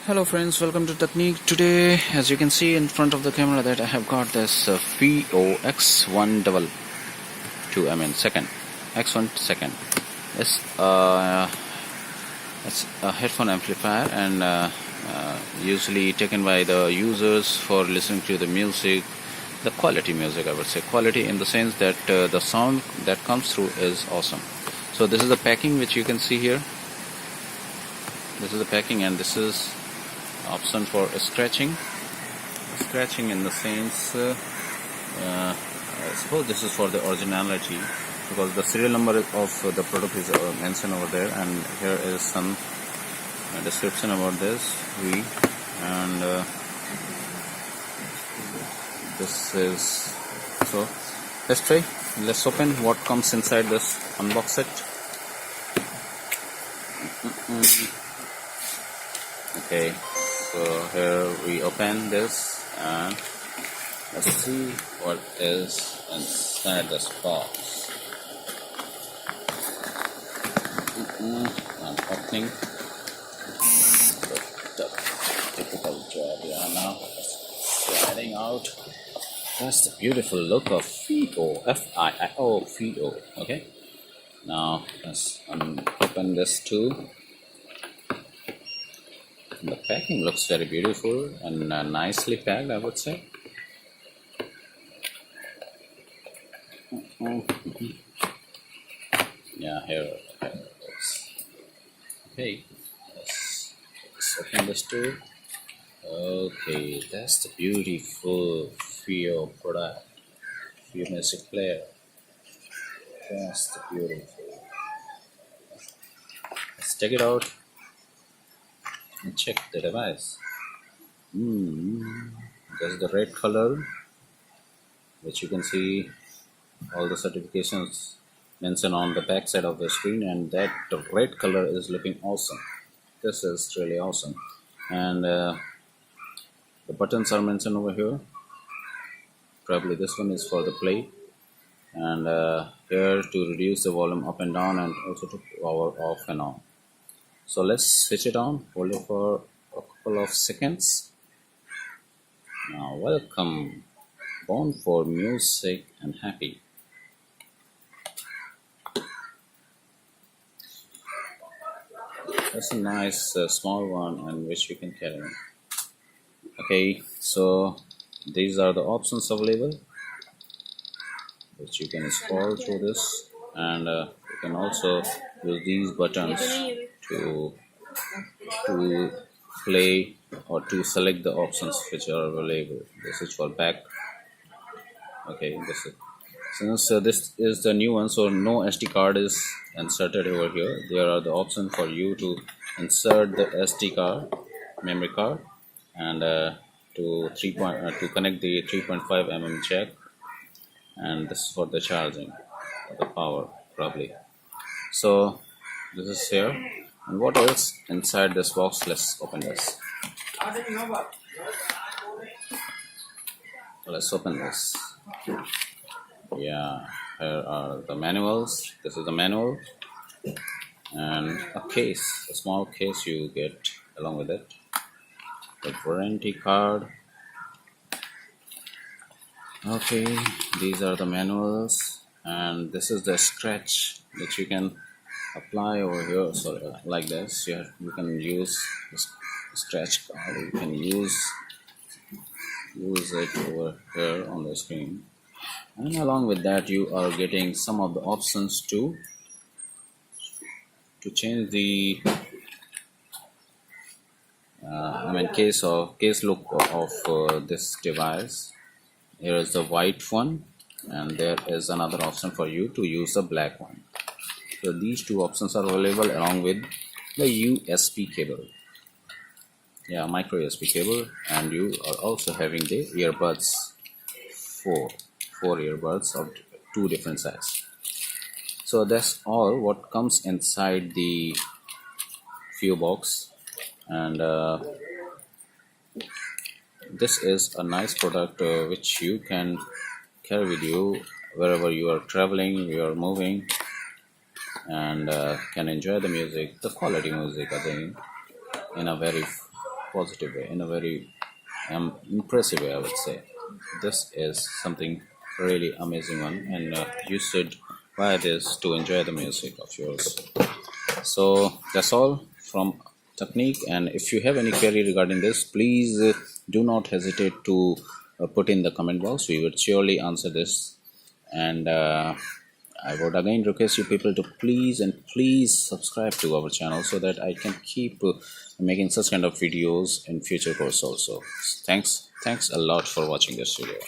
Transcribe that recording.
Hello friends, welcome to Technique. Today, as you can see in front of the camera, that I have got this FiiO X122, second, X1 second. It's a headphone amplifier and usually taken by the users for listening to the music, the quality music, I would say. Quality in the sense that the sound that comes through is awesome. So this is the packing which you can see here. This is the packing, and this is option for scratching in the sense I suppose this is for the originality, because the serial number of the product is mentioned over there, and here is some description about this and this is, so let's open what comes inside this, unbox it. Okay, so here we open this and let's see what is inside this box. I'm opening the typical job. Yeah, now sliding out. That's the beautiful look of FiiO, F-I-I-O, FiiO. Okay, now let's open this too. The packing looks very beautiful and nicely packed, I would say. Yeah, here it is. Okay, let's open this too. Okay, that's the beautiful FiiO product, FiiO music player. That's the beautiful. Let's take it out and check the device. There's the red color, which you can see all the certifications mentioned on the back side of the screen, and that the red color is looking awesome. This is really awesome. And the buttons are mentioned over here. Probably this one is for the play, and here to reduce the volume up and down, and also to power off and on. So let's switch it on, hold it for a couple of seconds. Now welcome, born for music and happy. That's a nice small one, and which you can carry on. Okay, so these are the options available, which you can scroll through this, and you can also use these buttons to play or to select the options which are available. This is for back. Okay, this is, since this is the new one, so no SD card is inserted over here. There are the options for you to insert the SD card, memory card, and to connect the 3.5 mm jack, and this is for the charging, the power probably. So this is here. And what else inside this box? Let's open this. Let's open this. Yeah, here are the manuals. This is the manual, and a case, a small case you get along with it. The warranty card. Okay, these are the manuals, and this is the scratch that you can apply over here. So like this, you can use this scratch card. You can use it over here on the screen, and along with that you are getting some of the options to change the case look of this device. Here is the white one, and there is another option for you to use the black one. So these two options are available along with the USB cable. Yeah, micro USB cable, and you are also having the earbuds, four earbuds of two different sizes. So that's all what comes inside the FiiO box, and this is a nice product which you can carry with you wherever you are traveling, you are moving, and can enjoy the music, the quality music, I think, in a very positive way, in a very impressive way, I would say. This is something really amazing one, and you should buy this to enjoy the music of yours. So that's all from Technique, and if you have any query regarding this, please do not hesitate to put in the comment box. We would surely answer this, and I would again request you people to please subscribe to our channel so that I can keep making such kind of videos in future course also. Thanks a lot for watching this video.